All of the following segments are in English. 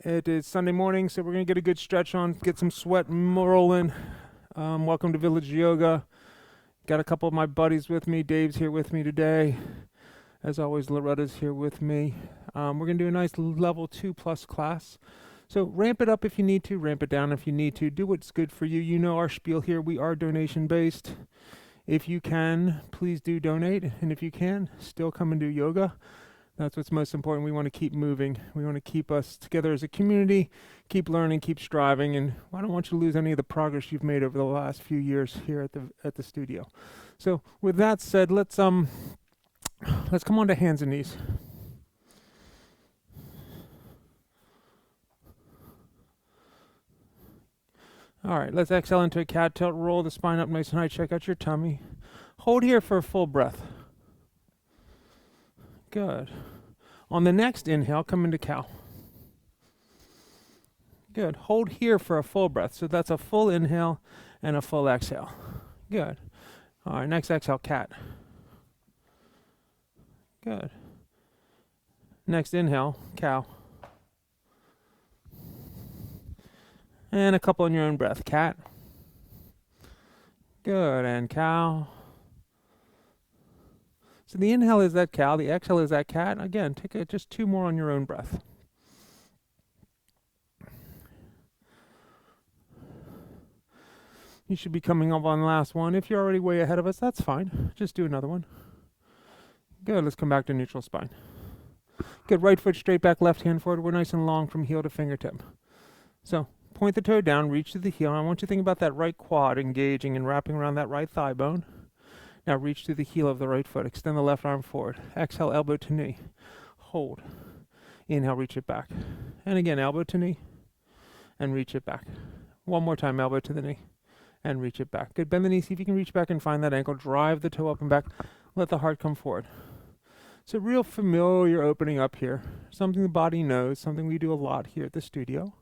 It is Sunday morning, so we're going to get a good stretch on, get some sweat rolling. Welcome to Village Yoga. Got a couple of my buddies with me. Dave's here with me today. As always, Loretta's here with me. We're going to do a nice level 2+ class. So ramp it up if you need to, ramp it down if you need to. Do what's good for you. You know our spiel here. We are donation based. If you can, please do donate. And if you can, still come and do yoga. That's what's most important. We want to keep moving. We want to keep us together as a community, keep learning, keep striving, and I don't want you to lose any of the progress you've made over the last few years here at the studio. So with that said, let's come on to hands and knees. All right, let's exhale into a cat tilt. Roll the spine up nice and high. Check out your tummy. Hold here for a full breath. Good. On the next inhale, come into cow. Good. Hold here for a full breath. So that's a full inhale and a full exhale. Good. All right, next exhale, cat. Good. Next inhale, cow. And a couple in your own breath. Cat. Good. And cow. So the inhale is that cow, the exhale is that cat. Again, take just two more on your own breath. You should be coming up on the last one. If you're already way ahead of us, that's fine. Just do another one. Good, let's come back to neutral spine. Good, right foot straight back, left hand forward. We're nice and long from heel to fingertip. So point the toe down, reach to the heel. I want you to think about that right quad engaging and wrapping around that right thigh bone. Now reach to the heel of the right foot. Extend the left arm forward. Exhale, elbow to knee. Hold. Inhale, reach it back. And again, elbow to knee. And reach it back. One more time, elbow to the knee. And reach it back. Good. Bend the knee. See if you can reach back and find that ankle. Drive the toe up and back. Let the heart come forward. So real familiar opening up here. Something the body knows. Something we do a lot here at the studio.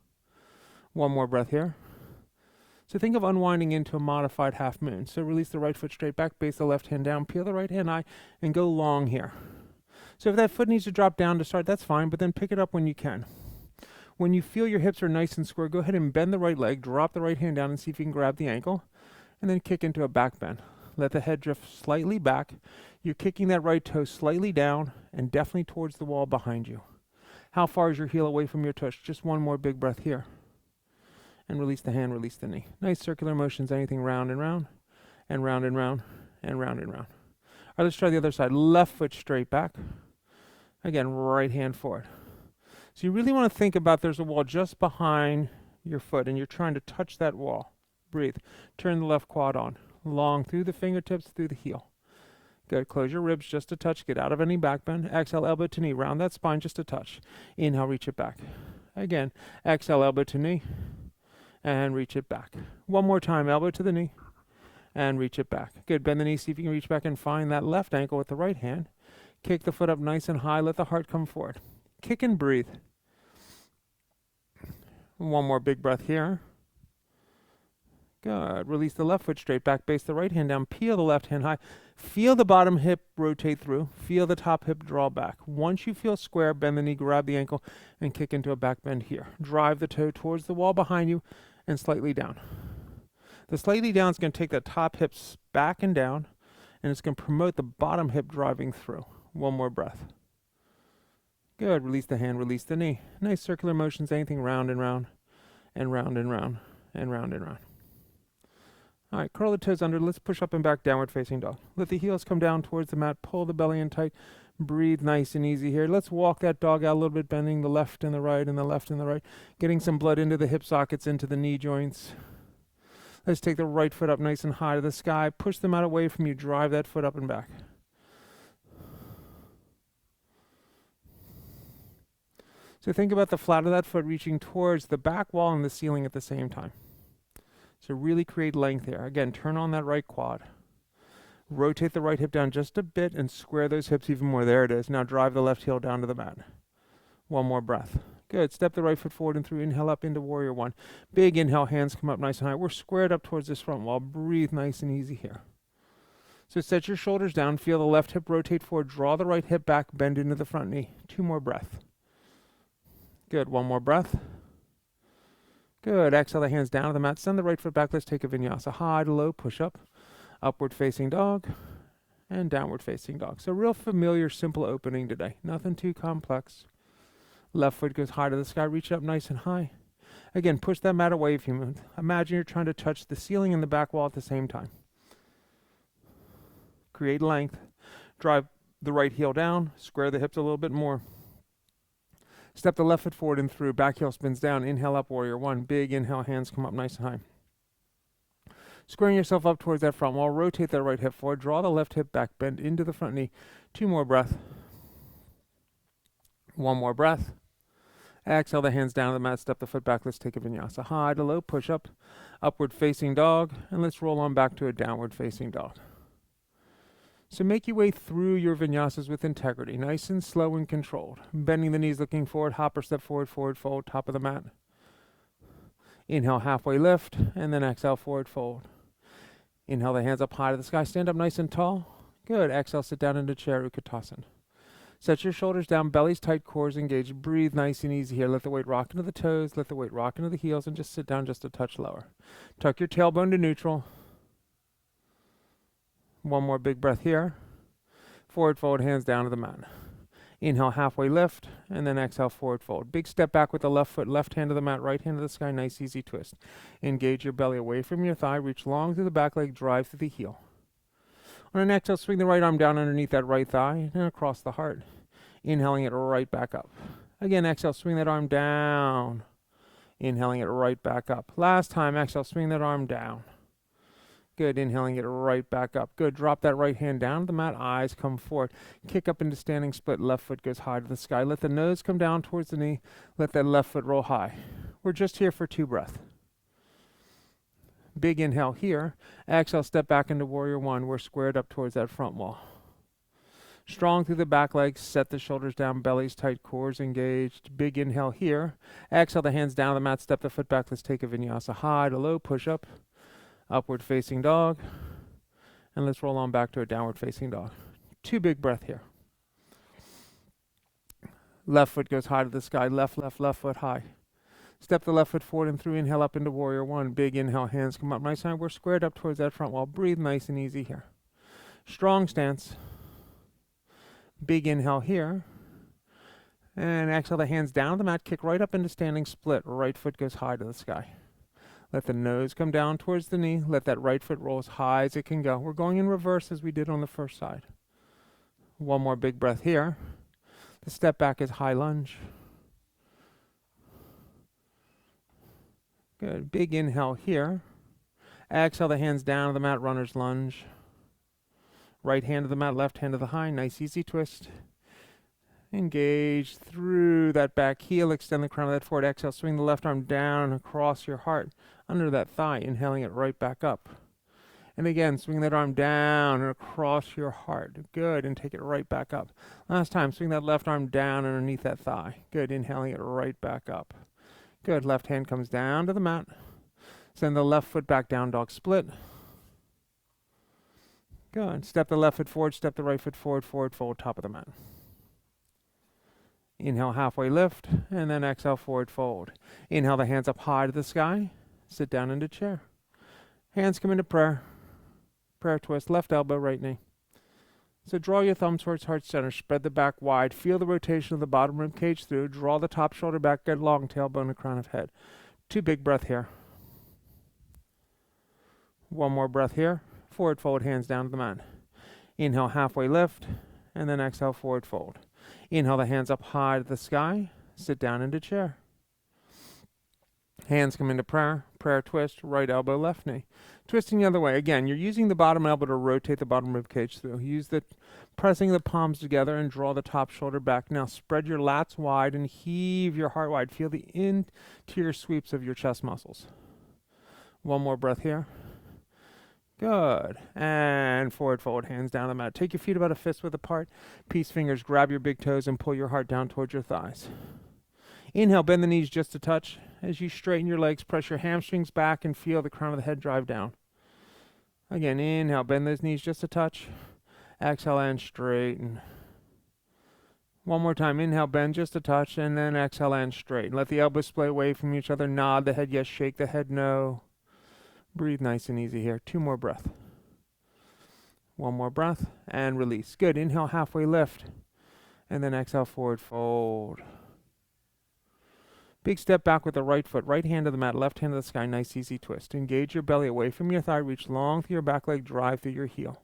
One more breath here. So think of unwinding into a modified half moon. So release the right foot straight back, base the left hand down, peel the right hand eye, and go long here. So if that foot needs to drop down to start, that's fine, but then pick it up when you can. When you feel your hips are nice and square, go ahead and bend the right leg, drop the right hand down and see if you can grab the ankle, and then kick into a back bend. Let the head drift slightly back. You're kicking that right toe slightly down and definitely towards the wall behind you. How far is your heel away from your tush? Just one more big breath here. And release the hand, release the knee. Nice circular motions, anything round and round, and round and round, and round and round. All right, let's try the other side. Left foot straight back. Again, right hand forward. So you really want to think about there's a wall just behind your foot, and you're trying to touch that wall. Breathe. Turn the left quad on. Long through the fingertips, through the heel. Good. Close your ribs just a touch. Get out of any back bend. Exhale, elbow to knee. Round that spine just a touch. Inhale, reach it back. Again, exhale, elbow to knee. And reach it back. One more time, elbow to the knee, and reach it back. Good, bend the knee, see if you can reach back and find that left ankle with the right hand. Kick the foot up nice and high, let the heart come forward. Kick and breathe. One more big breath here. Good, release the left foot straight back, base the right hand down, peel the left hand high. Feel the bottom hip rotate through, feel the top hip draw back. Once you feel square, bend the knee, grab the ankle, and kick into a back bend here. Drive the toe towards the wall behind you, and slightly down. The slightly down is going to take the top hips back and down, and it's going to promote the bottom hip driving through. One more breath. Good. Release the hand, release the knee. Nice circular motions, anything round and round, and round and round, and round and round. All right, curl the toes under. Let's push up and back, downward facing dog. Let the heels come down towards the mat. Pull the belly in tight. Breathe nice and easy here. Let's walk that dog out a little bit, bending the left and the right and the left and the right. Getting some blood into the hip sockets, into the knee joints. Let's take the right foot up nice and high to the sky. Push them out away from you. Drive that foot up and back. So think about the flat of that foot reaching towards the back wall and the ceiling at the same time. So really create length here. Again, turn on that right quad. Rotate the right hip down just a bit and square those hips even more. There it is. Now drive the left heel down to the mat. One more breath. Good. Step the right foot forward and through. Inhale up into warrior one. Big inhale, hands come up nice and high. We're squared up towards this front wall. Breathe nice and easy here. So set your shoulders down. Feel the left hip rotate forward. Draw the right hip back. Bend into the front knee. Two more breaths. Good. One more breath. Good. Exhale the hands down to the mat. Send the right foot back. Let's take a vinyasa. High to low push-up. Upward facing dog. And downward facing dog. So real familiar, simple opening today. Nothing too complex. Left foot goes high to the sky. Reach up nice and high. Again, push that mat away if you move. Imagine you're trying to touch the ceiling and the back wall at the same time. Create length. Drive the right heel down. Square the hips a little bit more. Step the left foot forward and through. Back heel spins down. Inhale up, warrior one. Big inhale, hands come up nice and high. Squaring yourself up towards that front wall. Rotate that right hip forward. Draw the left hip back. Bend into the front knee. 2 more breaths. 1 more breath. Exhale the hands down to the mat. Step the foot back. Let's take a vinyasa. High to low push up. Upward facing dog. And let's roll on back to a downward facing dog. So make your way through your vinyasas with integrity. Nice and slow and controlled. Bending the knees, looking forward. Hopper step forward, forward fold. Top of the mat. Inhale, halfway lift. And then exhale, forward fold. Inhale the hands up high to the sky. Stand up nice and tall. Good. Exhale, sit down into chair Utkatasana. Set your shoulders down, bellies tight, cores engaged. Breathe nice and easy here. Let the weight rock into the toes. Let the weight rock into the heels and just sit down just a touch lower. Tuck your tailbone to neutral. 1 more big breath here. Forward fold, hands down to the mat. Inhale, halfway lift, and then exhale, forward fold. Big step back with the left foot, left hand to the mat, right hand to the sky. Nice, easy twist. Engage your belly away from your thigh. Reach long through the back leg, drive through the heel. On an exhale, swing the right arm down underneath that right thigh and across the heart. Inhaling it right back up. Again, exhale, swing that arm down. Inhaling it right back up. Last time, exhale, swing that arm down. Good. Inhaling it right back up. Good. Drop that right hand down to the mat. Eyes come forward. Kick up into standing split. Left foot goes high to the sky. Let the nose come down towards the knee. Let that left foot roll high. We're just here for 2 breaths. Big inhale here. Exhale, step back into warrior one. We're squared up towards that front wall. Strong through the back legs. Set the shoulders down. Bellies tight. Cores engaged. Big inhale here. Exhale, the hands down to the mat. Step the foot back. Let's take a vinyasa. High to low. Push up. Upward facing dog. And let's roll on back to a downward facing dog. 2 big breaths here. Left foot goes high to the sky. Left foot high. Step the left foot forward and through. Inhale up into warrior one. Big inhale. Hands come up nice and high. We're squared up towards that front wall. Breathe nice and easy here. Strong stance. Big inhale here. And exhale the hands down to the mat. Kick right up into standing split. Right foot goes high to the sky. Let the nose come down towards the knee. Let that right foot roll as high as it can go. We're going in reverse as we did on the first side. 1 more big breath here. The step back is high lunge. Good. Big inhale here. Exhale the hands down to the mat. Runner's lunge. Right hand to the mat. Left hand to the high. Nice easy twist. Engage through that back heel. Extend the crown of that forward. Exhale. Swing the left arm down across your heart. Under that thigh. Inhaling it right back up. And again, swing that arm down and across your heart. Good. And take it right back up. Last time, swing that left arm down underneath that thigh. Good. Inhaling it right back up. Good. Left hand comes down to the mat. Send the left foot back down, dog split. Good. Step the left foot forward. Step the right foot forward. Forward fold. Top of the mat. Inhale, halfway lift, and then exhale, forward fold. Inhale the hands up high to the sky. Sit down into chair. Hands come into prayer. Prayer twist, left elbow, right knee. So draw your thumb towards heart center. Spread the back wide. Feel the rotation of the bottom rib cage through. Draw the top shoulder back. Get long tailbone and crown of head. 2 big breath here. 1 more breath here. Forward fold, hands down to the mat. Inhale, halfway lift, and then exhale, forward fold. Inhale the hands up high to the sky. Sit down into chair. Hands come into prayer. Prayer twist. Right elbow, left knee. Twisting the other way. Again, you're using the bottom elbow to rotate the bottom rib cage through. Use the pressing the palms together and draw the top shoulder back. Now spread your lats wide and heave your heart wide. Feel the interior sweeps of your chest muscles. 1 more breath here. Good. And forward fold, hands down the mat. Take your feet about a fist width apart. Peace fingers, grab your big toes and pull your heart down towards your thighs. Inhale, bend the knees just a touch. As you straighten your legs, press your hamstrings back and feel the crown of the head drive down. Again, inhale, bend those knees just a touch. Exhale and straighten. One more time. Inhale, bend just a touch, and then exhale, and straight. Let the elbows splay away from each other. Nod the head yes, shake the head no. Breathe nice and easy here. 2 more breaths. 1 more breath, and release. Good. Inhale, halfway lift, and then exhale, forward fold. Big step back with the right foot. Right hand to the mat, left hand to the sky. Nice, easy twist. Engage your belly away from your thigh. Reach long through your back leg. Drive through your heel.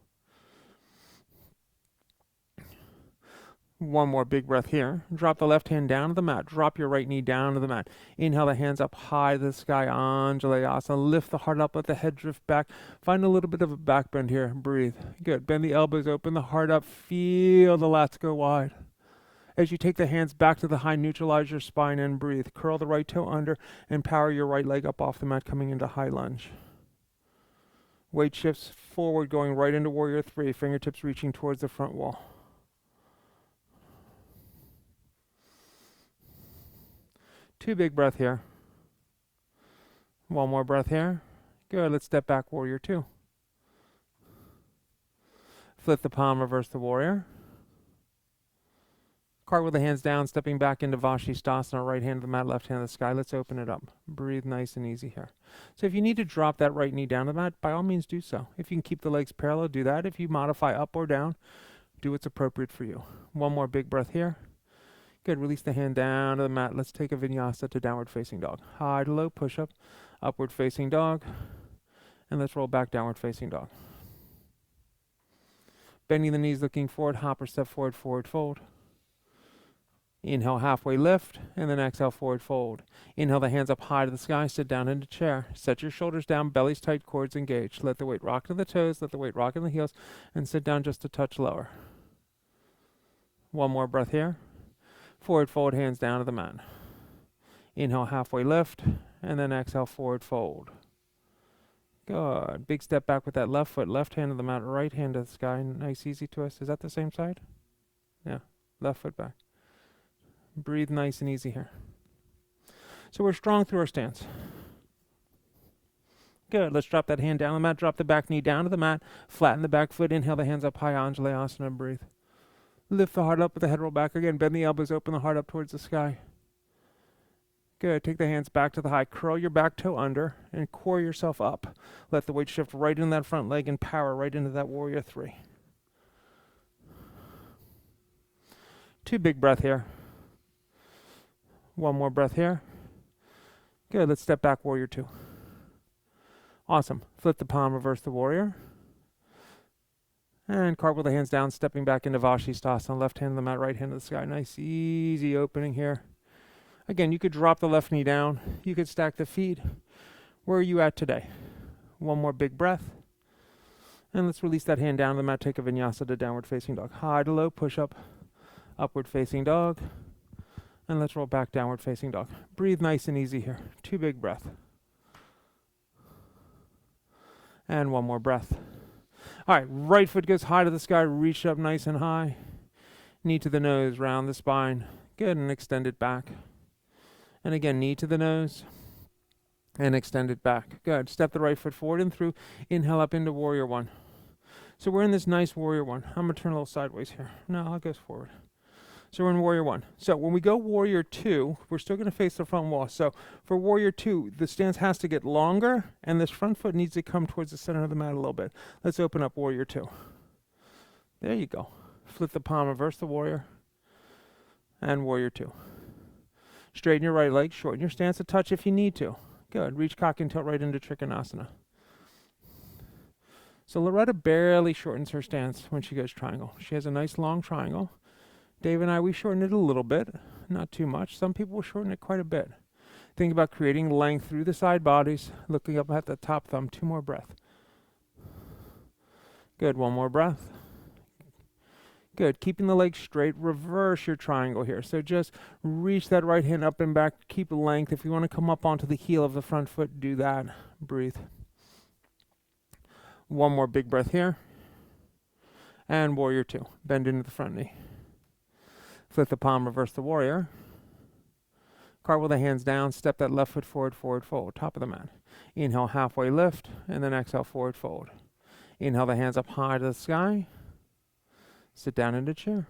1 more big breath here. Drop the left hand down to the mat. Drop your right knee down to the mat. Inhale the hands up high to the sky. Anjalayasana. Lift the heart up. Let the head drift back. Find a little bit of a back bend here. Breathe. Good. Bend the elbows. Open the heart up. Feel the lats go wide. As you take the hands back to the high, neutralize your spine and breathe. Curl the right toe under and power your right leg up off the mat, coming into high lunge. Weight shifts forward, going right into warrior 3. Fingertips reaching towards the front wall. Two big breath here. 1 more breath here. Good. Let's step back, warrior 2. Flip the palm, reverse the warrior. Cartwheel the hands down, stepping back into Vashisthasana, right hand to the mat, left hand to the sky. Let's open it up. Breathe nice and easy here. So if you need to drop that right knee down to the mat, by all means do so. If you can keep the legs parallel, do that. If you modify up or down, do what's appropriate for you. 1 more big breath here. Good. Release the hand down to the mat. Let's take a vinyasa to downward facing dog. High to low push up, upward facing dog, and let's roll back downward facing dog. Bending the knees, looking forward, hop or step forward, forward fold. Inhale, halfway lift, and then exhale, forward fold. Inhale the hands up high to the sky, sit down into chair. Set your shoulders down, belly's tight, quads engaged. Let the weight rock to the toes, let the weight rock in the heels, and sit down just a touch lower. 1 more breath here. Forward fold, hands down to the mat. Inhale, halfway lift, and then exhale, forward fold. Good. Big step back with that left foot, left hand to the mat, right hand to the sky. Nice, easy twist. Is that the same side? Yeah. Left foot back. Breathe nice and easy here. So we're strong through our stance. Good. Let's drop that hand down the mat. Drop the back knee down to the mat. Flatten the back foot. Inhale the hands up high. Anjalayasana. Breathe. Lift the heart up with the head roll back again. Bend the elbows. Open the heart up towards the sky. Good. Take the hands back to the high. Curl your back toe under and core yourself up. Let the weight shift right in that front leg and power right into that warrior 3. 2 big breath here. 1 more breath here. Good. Let's step back, warrior 2. Awesome. Flip the palm, reverse the warrior. And cartwheel the hands down, stepping back into Vashisthasana. Left hand to the mat, right hand to the sky. Nice, easy opening here. Again, you could drop the left knee down. You could stack the feet. Where are you at today? 1 more big breath. And let's release that hand down to the mat. Take a vinyasa to downward facing dog. High to low, push up, upward facing dog. And let's roll back, downward facing dog. Breathe nice and easy here. 2 big breaths. And 1 more breath. All right, right foot goes high to the sky. Reach up nice and high. Knee to the nose, round the spine. Good, and extend it back. And again, knee to the nose. And extend it back. Good. Step the right foot forward and through. Inhale up into warrior 1. So we're in this nice warrior 1. I'm going to turn a little sideways here. No, I'll go forward. So we're in warrior 1. So when we go warrior 2, we're still going to face the front wall. So for warrior 2, the stance has to get longer, and this front foot needs to come towards the center of the mat a little bit. Let's open up warrior 2. There you go. Flip the palm, reverse the warrior, and warrior 2. Straighten your right leg, shorten your stance a touch if you need to. Good. Reach cock and tilt right into Trikonasana. So Loretta barely shortens her stance when she goes triangle. She has a nice long triangle. Dave and I, we shorten it a little bit, not too much. Some people will shorten it quite a bit. Think about creating length through the side bodies, looking up at the top thumb. 2 more breaths. Good. 1 more breath. Good. Keeping the legs straight. Reverse your triangle here. So just reach that right hand up and back. Keep length. If you want to come up onto the heel of the front foot, do that. Breathe. 1 more big breath here. And warrior 2. Bend into the front knee. Flip the palm, reverse the warrior. Cartwheel the hands down, step that left foot forward, forward fold, top of the mat. Inhale, halfway lift, and then exhale, forward fold. Inhale the hands up high to the sky. Sit down into chair.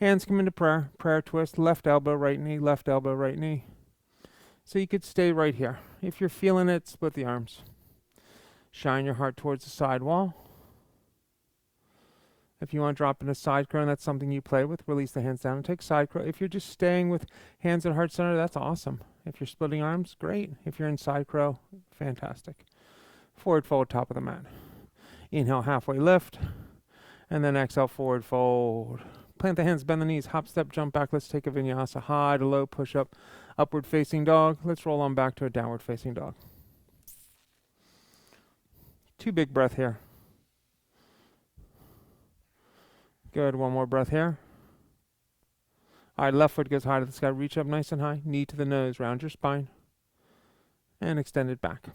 Hands come into prayer. Prayer twist. Left elbow, right knee. Left elbow, right knee. So you could stay right here. If you're feeling it, split the arms. Shine your heart towards the side wall. If you want to drop into side crow, and that's something you play with, release the hands down and take side crow. If you're just staying with hands at heart center, that's awesome. If you're splitting arms, great. If you're in side crow, fantastic. Forward fold, top of the mat. Inhale, halfway lift, and then exhale, forward fold. Plant the hands, bend the knees, hop, step, jump back. Let's take a vinyasa, high to low, push up, upward facing dog. Let's roll on back to a downward facing dog. 2 big breath here. Good, 1 more breath here. All right, left foot goes high to the sky. Reach up nice and high. Knee to the nose, round your spine. And extend it back.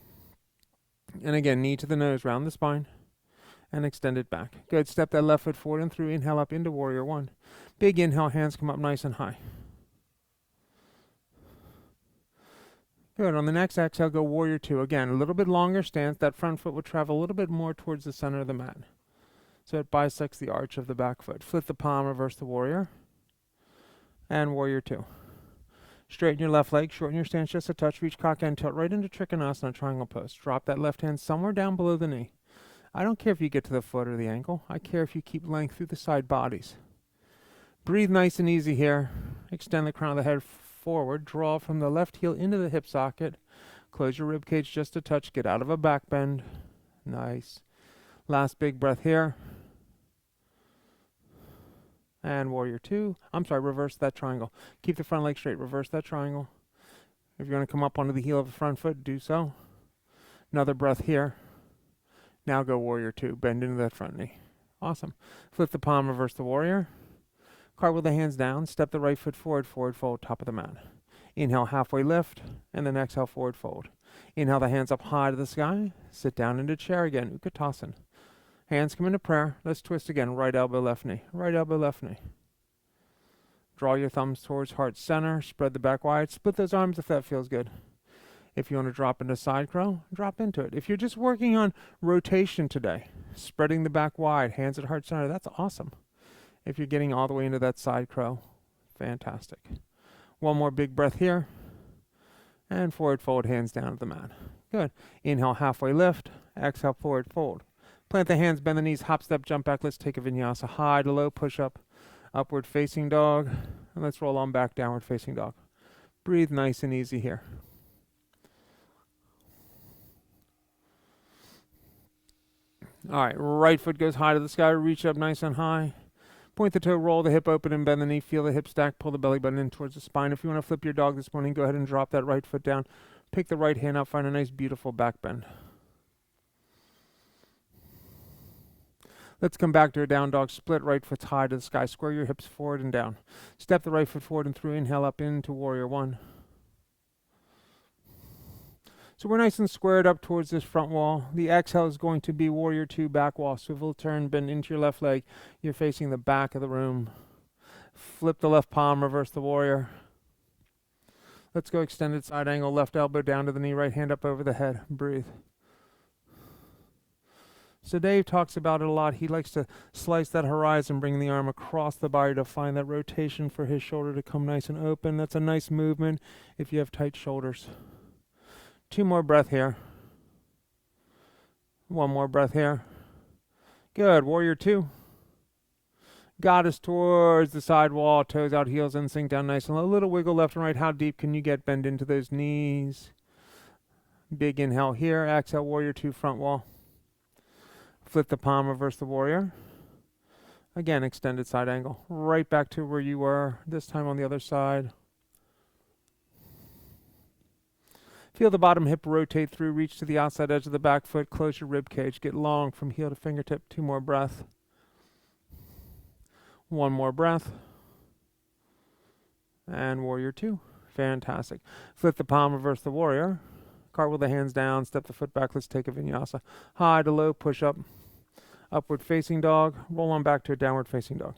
And again, knee to the nose, round the spine. And extend it back. Good, step that left foot forward and through. Inhale up into warrior 1. Big inhale, hands come up nice and high. Good, on the next exhale, go warrior 2. Again, a little bit longer stance. That front foot will travel a little bit more towards the center of the mat. So it bisects the arch of the back foot. Flip the palm, reverse the warrior. And warrior 2. Straighten your left leg, shorten your stance just a touch, reach cock and tilt right into Trikonasana, triangle pose. Drop that left hand somewhere down below the knee. I don't care if you get to the foot or the ankle. I care if you keep length through the side bodies. Breathe nice and easy here. Extend the crown of the head forward. Draw from the left heel into the hip socket. Close your rib cage just a touch. Get out of a back bend. Nice. Last big breath here. And warrior 2. Reverse that triangle. Keep the front leg straight. Reverse that triangle. If you're going to come up onto the heel of the front foot, do so. Another breath here. Now go warrior 2. Bend into that front knee. Awesome. Flip the palm, reverse the warrior. Cartwheel the hands down. Step the right foot forward, forward fold, top of the mat. Inhale, halfway lift, and then exhale, forward fold. Inhale the hands up high to the sky. Sit down into chair again, Utkatasana. Hands come into prayer. Let's twist again. Right elbow, left knee. Right elbow, left knee. Draw your thumbs towards heart center. Spread the back wide. Split those arms if that feels good. If you want to drop into side crow, drop into it. If you're just working on rotation today, spreading the back wide, hands at heart center, that's awesome. If you're getting all the way into that side crow, fantastic. 1 more big breath here. And forward fold, hands down to the mat. Good. Inhale, halfway lift. Exhale, forward fold. Plant the hands, bend the knees, hop, step, jump back. Let's take a vinyasa, high to low, push up, upward facing dog. And let's roll on back, downward facing dog. Breathe nice and easy here. All right, right foot goes high to the sky, reach up nice and high. Point the toe, roll the hip open and bend the knee. Feel the hip stack, pull the belly button in towards the spine. If you want to flip your dog this morning, go ahead and drop that right foot down. Pick the right hand up, find a nice, beautiful back bend. Let's come back to a down dog. Split right foot high to the sky. Square your hips forward and down. Step the right foot forward and through. Inhale up into warrior 1. So we're nice and squared up towards this front wall. The exhale is going to be warrior 2, back wall. Swivel, turn, bend into your left leg. You're facing the back of the room. Flip the left palm, reverse the warrior. Let's go extended side angle. Left elbow down to the knee, right hand up over the head. Breathe. So Dave talks about it a lot. He likes to slice that horizon, bring the arm across the body to find that rotation for his shoulder to come nice and open. That's a nice movement if you have tight shoulders. 2 more breath here. 1 more breath here. Good. Warrior 2. Goddess towards the side wall. Toes out, heels in, sink down nice and low. A little wiggle left and right. How deep can you get? Bend into those knees. Big inhale here. Exhale, warrior 2, front wall. Flip the palm, reverse the warrior. Again, extended side angle. Right back to where you were, this time on the other side. Feel the bottom hip rotate through, reach to the outside edge of the back foot, close your rib cage, get long from heel to fingertip. 2 more breath. 1 more breath. And warrior 2. Fantastic. Flip the palm, reverse the warrior. Cartwheel the hands down, step the foot back. Let's take a vinyasa. High to low, push up. Upward facing dog. Roll on back to a downward facing dog.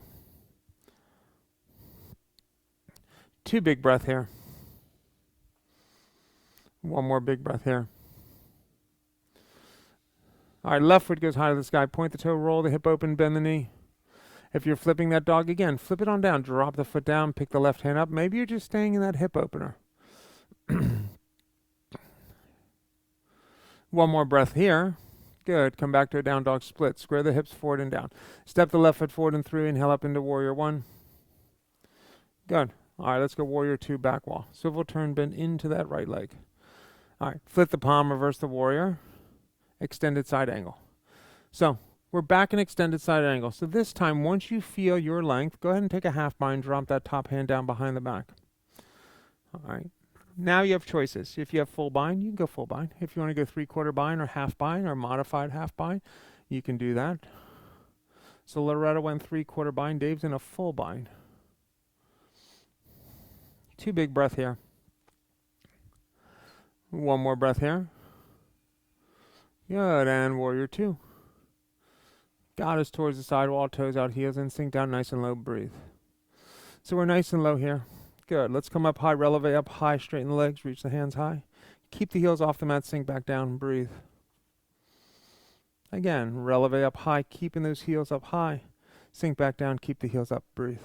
2 big breath here. 1 more big breath here. All right, left foot goes high to the sky. Point the toe, roll the hip open, bend the knee. If you're flipping that dog again, flip it on down. Drop the foot down, pick the left hand up. Maybe you're just staying in that hip opener. One more breath here. Good. Come back to a down dog split. Square the hips forward and down. Step the left foot forward and through. Inhale up into warrior one. Good. All right, let's go warrior two, back wall. Swivel turn, bend into that right leg. All right, flip the palm, reverse the warrior. Extended side angle. So we're back in extended side angle. So this time, once you feel your length, go ahead and take a half bind, drop that top hand down behind the back. All right. Now you have choices. If you have full bind, you can go full bind. If you want to go 3/4 bind or half bind or modified half bind, you can do that. So Loretta went 3/4 bind. Dave's in a full bind. Two big breath here. One more breath here. Good, and warrior two. Goddess towards the sidewall, toes out, heels in, sink down nice and low, breathe. So we're nice and low here. Good, let's come up high, releve up high, straighten the legs, reach the hands high. Keep the heels off the mat, sink back down, breathe. Again, releve up high, keeping those heels up high. Sink back down, keep the heels up, breathe.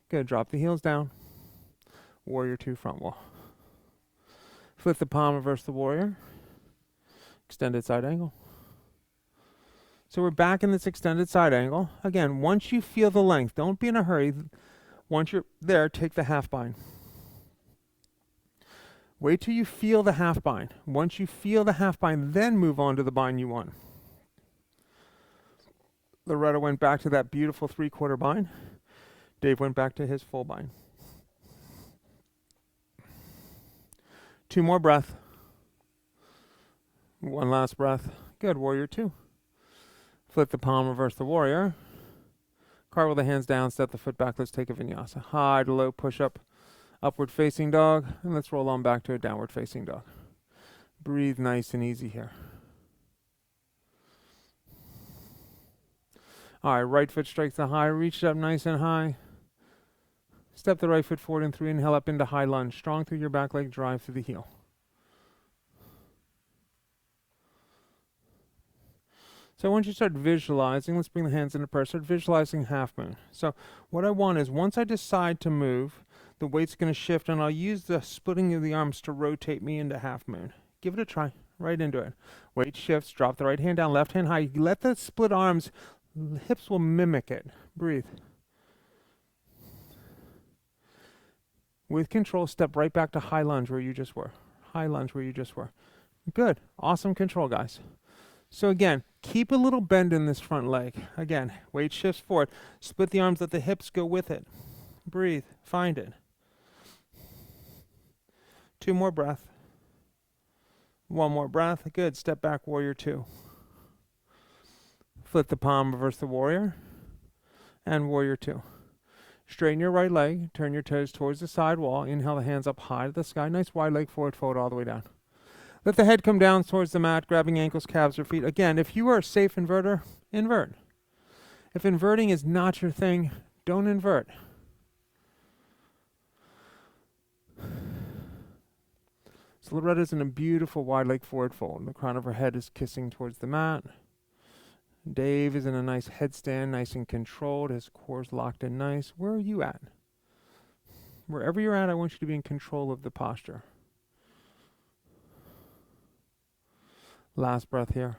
Good, drop the heels down. Warrior two, front wall. Flip the palm, reverse the warrior. Extended side angle. So we're back in this extended side angle. Again, once you feel the length, don't be in a hurry. Once you're there, take the half bind. Wait till you feel the half bind. Once you feel the half bind, then move on to the bind you want. Loretta went back to that beautiful 3/4 bind. Dave went back to his full bind. Two more breath. One last breath. Good, warrior two. Flip the palm, reverse the warrior. Cartwheel the hands down, step the foot back. Let's take a vinyasa. High to low push up, upward facing dog. And let's roll on back to a downward facing dog. Breathe nice and easy here. All right, right foot strikes the high, reach it up nice and high. Step the right foot forward and through, inhale up into high lunge. Strong through your back leg, drive through the heel. So I want you to start visualizing, let's bring the hands into prayer, start visualizing half moon. So what I want is once I decide to move, the weight's going to shift and I'll use the splitting of the arms to rotate me into half moon. Give it a try, right into it. Weight shifts, drop the right hand down, left hand high. Let the split arms, hips will mimic it. Breathe. With control, step right back to high lunge where you just were. High lunge where you just were. Good. Awesome control, guys. So again, keep a little bend in this front leg. Again, weight shifts forward. Split the arms, let the hips go with it. Breathe. Find it. Two more breath. One more breath. Good. Step back, warrior two. Flip the palm, reverse the warrior. And warrior two. Straighten your right leg. Turn your toes towards the side wall. Inhale the hands up high to the sky. Nice wide leg forward fold all the way down. Let the head come down towards the mat, grabbing ankles, calves, or feet. Again, if you are a safe inverter, invert. If inverting is not your thing, don't invert. So Loretta's in a beautiful wide leg forward fold. The crown of her head is kissing towards the mat. Dave is in a nice headstand, nice and controlled. His core's locked in nice. Where are you at? Wherever you're at, I want you to be in control of the posture. Last breath here.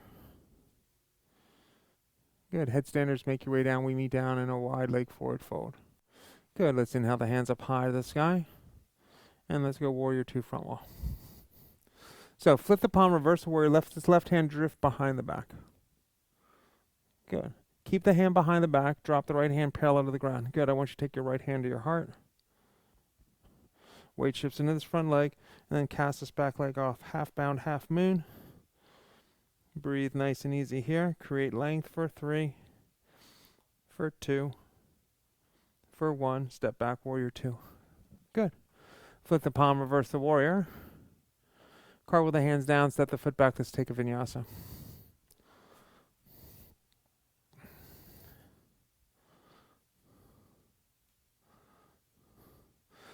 Good. Headstanders, make your way down. We meet down in a wide leg forward fold. Good. Let's inhale the hands up high to the sky. And let's go warrior two, front wall. So flip the palm, reverse the warrior. Let this left hand drift behind the back. Good. Keep the hand behind the back. Drop the right hand parallel to the ground. Good. I want you to take your right hand to your heart. Weight shifts into this front leg. And then cast this back leg off. Half bound, half moon. Breathe nice and easy here. Create length for 3, for 2, for 1. Step back, warrior 2. Good. Flip the palm, reverse the warrior. Cartwheel the hands down, step the foot back. Let's take a vinyasa.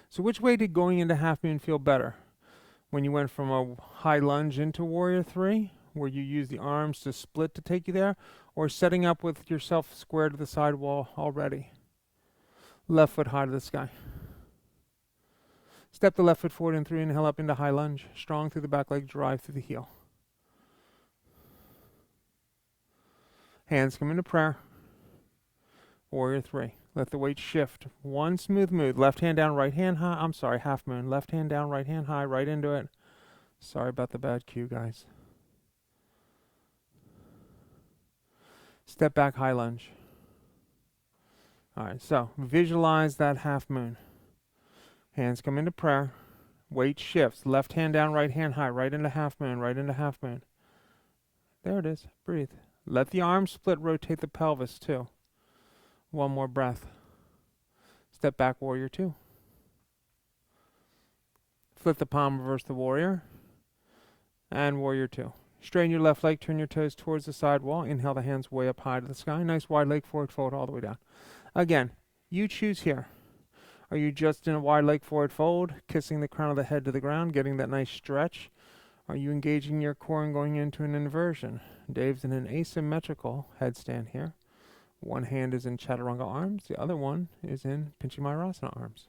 So which way did going into half moon feel better? When you went from a high lunge into warrior 3? Where you use the arms to split to take you there, or setting up with yourself square to the side wall already. Left foot high to the sky. Step the left foot forward and 3, inhale up into high lunge. Strong through the back leg, drive through the heel. Hands come into prayer. Warrior 3. Let the weight shift. One smooth move. Left hand down, right hand high. I'm sorry, half moon. Left hand down, right hand high, right into it. Sorry about the bad cue, guys. Step back, high lunge. Alright, so visualize that half moon. Hands come into prayer. Weight shifts. Left hand down, right hand high, right into half moon, right into half moon. There it is. Breathe. Let the arms split, rotate the pelvis too. One more breath. Step back, warrior 2. Flip the palm, reverse the warrior. And warrior 2. Straighten your left leg, turn your toes towards the side wall. Inhale the hands way up high to the sky. Nice wide leg forward fold all the way down. Again, you choose here. Are you just in a wide leg forward fold, kissing the crown of the head to the ground, getting that nice stretch? Are you engaging your core and going into an inversion? Dave's in an asymmetrical headstand here. One hand is in chaturanga arms, the other one is in Panchamayurasana arms.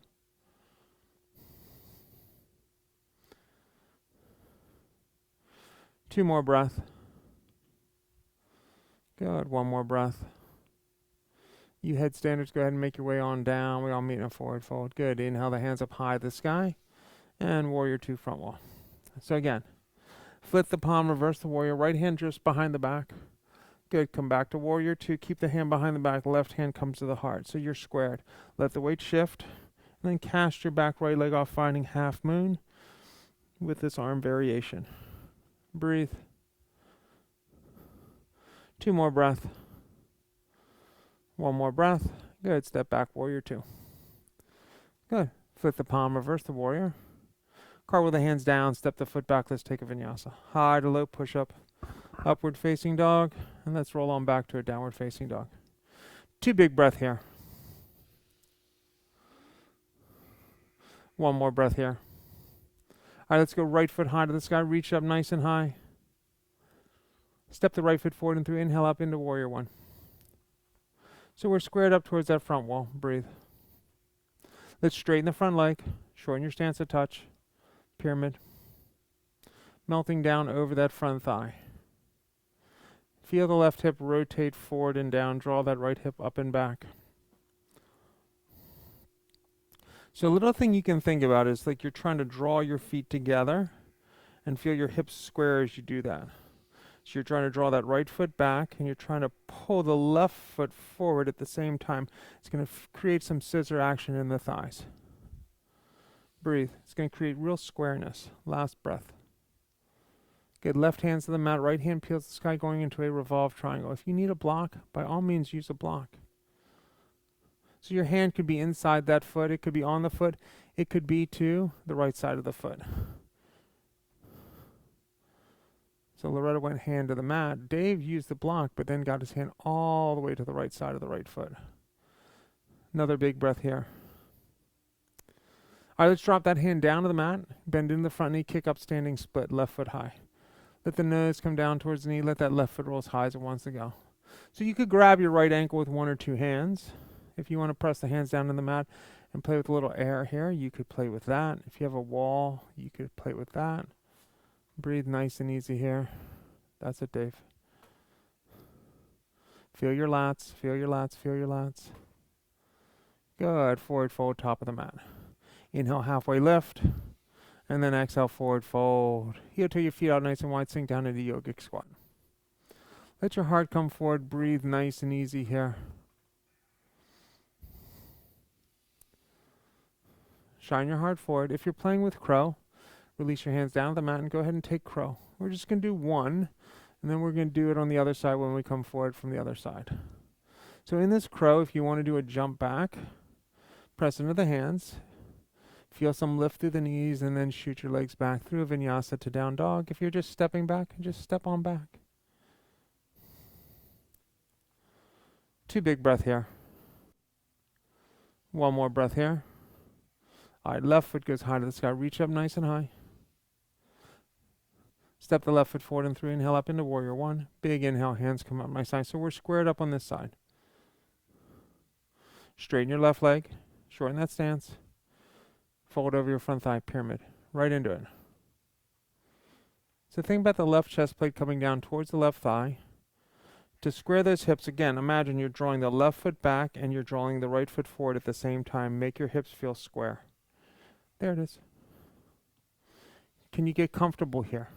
Two more breath. Good, one more breath. You headstanders, go ahead and make your way on down. We all meet in a forward fold. Good, inhale the hands up high to the sky. And warrior 2 front wall. So again, flip the palm, reverse the warrior. Right hand just behind the back. Good, come back to warrior 2. Keep the hand behind the back. Left hand comes to the heart. So you're squared. Let the weight shift. And then cast your back right leg off, finding half moon with this arm variation. Breathe. Two more breath. One more breath. Good, step back, warrior 2. Good. Flip the palm, reverse the warrior. Cartwheel the hands down, step the foot back. Let's take a vinyasa. High to low push up. Upward facing dog, and let's roll on back to a downward facing dog. 2 big breath here. One more breath here. All right, let's go right foot high to the sky. Reach up nice and high. Step the right foot forward and 3. Inhale up into warrior 1. So we're squared up towards that front wall. Breathe. Let's straighten the front leg. Shorten your stance a touch. Pyramid. Melting down over that front thigh. Feel the left hip rotate forward and down. Draw that right hip up and back. So a little thing you can think about is like you're trying to draw your feet together and feel your hips square as you do that. So you're trying to draw that right foot back and you're trying to pull the left foot forward at the same time. It's going to create some scissor action in the thighs. Breathe. It's going to create real squareness. Last breath. Good. Left hand's to the mat. Right hand peels the sky going into a revolved triangle. If you need a block, by all means use a block. So your hand could be inside that foot. It could be on the foot. It could be to the right side of the foot. So Loretta went hand to the mat. Dave used the block, but then got his hand all the way to the right side of the right foot. Another big breath here. All right, let's drop that hand down to the mat. Bend into the front knee, kick up, standing split, left foot high. Let the nose come down towards the knee. Let that left foot roll as high as it wants to go. So you could grab your right ankle with 1 or 2 hands. If you want to press the hands down to the mat and play with a little air here, you could play with that. If you have a wall, you could play with that. Breathe nice and easy here. That's it, Dave. Feel your lats, feel your lats, feel your lats. Good. Forward fold, top of the mat. Inhale, halfway lift. And then exhale, forward fold. Heel to your feet out nice and wide. Sink down into yogic squat. Let your heart come forward. Breathe nice and easy here. Shine your heart forward. If you're playing with crow, release your hands down to the mat and go ahead and take crow. We're just going to do 1, and then we're going to do it on the other side when we come forward from the other side. So in this crow, if you want to do a jump back, press into the hands. Feel some lift through the knees and then shoot your legs back through a vinyasa to down dog. If you're just stepping back, just step on back. 2 big breath here. 1 more breath here. All right, left foot goes high to the sky. Reach up nice and high. Step the left foot forward and through. Inhale up into warrior one. Big inhale, hands come up my side. So we're squared up on this side. Straighten your left leg. Shorten that stance. Fold over your front thigh, pyramid. Right into it. So think about the left chest plate coming down towards the left thigh. To square those hips, again, imagine you're drawing the left foot back and you're drawing the right foot forward at the same time. Make your hips feel square. There it is. Can you get comfortable here?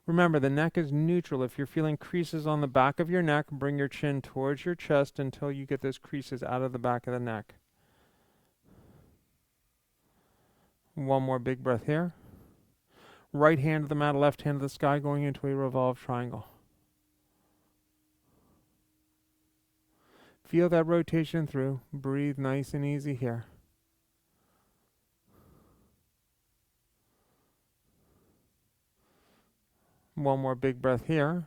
Remember, the neck is neutral. If you're feeling creases on the back of your neck, bring your chin towards your chest until you get those creases out of the back of the neck. One more big breath here. Right hand to the mat, left hand to the sky, going into a revolved triangle. Feel that rotation through. Breathe nice and easy here. One more big breath here.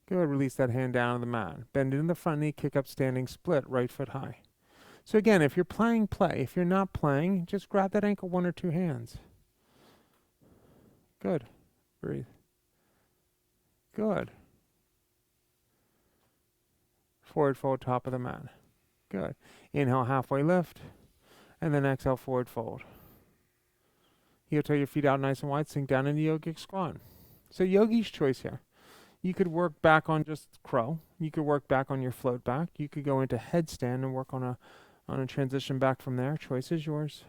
Good. Release that hand down to the mat. Bend into the front knee, kick up, standing split, right foot high. So again, if you're playing, play. If you're not playing, just grab that ankle one or two hands. Good. Breathe. Good. Forward fold, top of the mat. Good. Inhale, halfway lift, and then exhale, forward fold. Heel toe your feet out nice and wide, sink down into yogic squat. So yogi's choice here. You could work back on just crow. You could work back on your float back. You could go into headstand and work on a transition back from there. Choice is yours.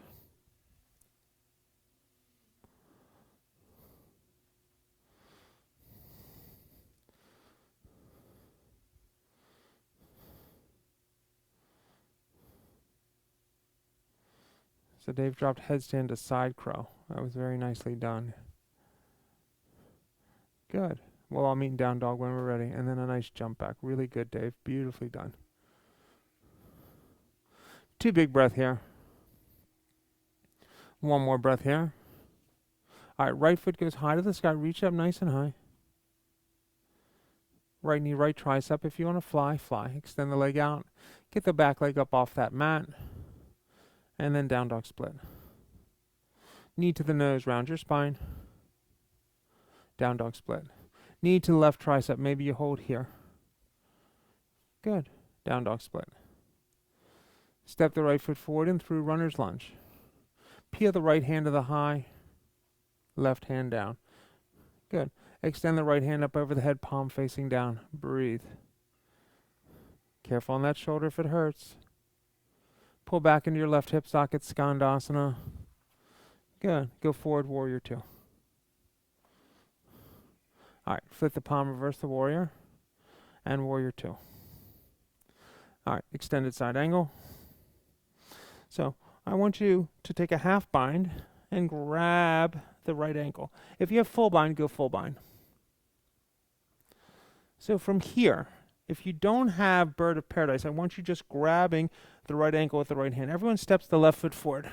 So Dave dropped headstand to side crow. That was very nicely done. Good. We'll all meet in down dog when we're ready. And then a nice jump back. Really good, Dave. Beautifully done. Two big breath here. One more breath here. All right, right foot goes high to the sky. Reach up nice and high. Right knee, right tricep. If you want to fly, fly. Extend the leg out. Get the back leg up off that mat. And then down dog split. Knee to the nose, round your spine. Down dog split. Knee to the left tricep. Maybe you hold here. Good. Down dog split. Step the right foot forward and through runner's lunge. Peel the right hand to the high. Left hand down. Good. Extend the right hand up over the head, palm facing down. Breathe. Careful on that shoulder if it hurts. Pull back into your left hip socket, Skandasana. Good. Go forward, warrior two. All right, flip the palm, reverse the warrior, and warrior two. All right, extended side angle. So I want you to take a half bind and grab the right ankle. If you have full bind, go full bind. So from here, if you don't have bird of paradise, I want you just grabbing the right ankle with the right hand. Everyone steps the left foot forward.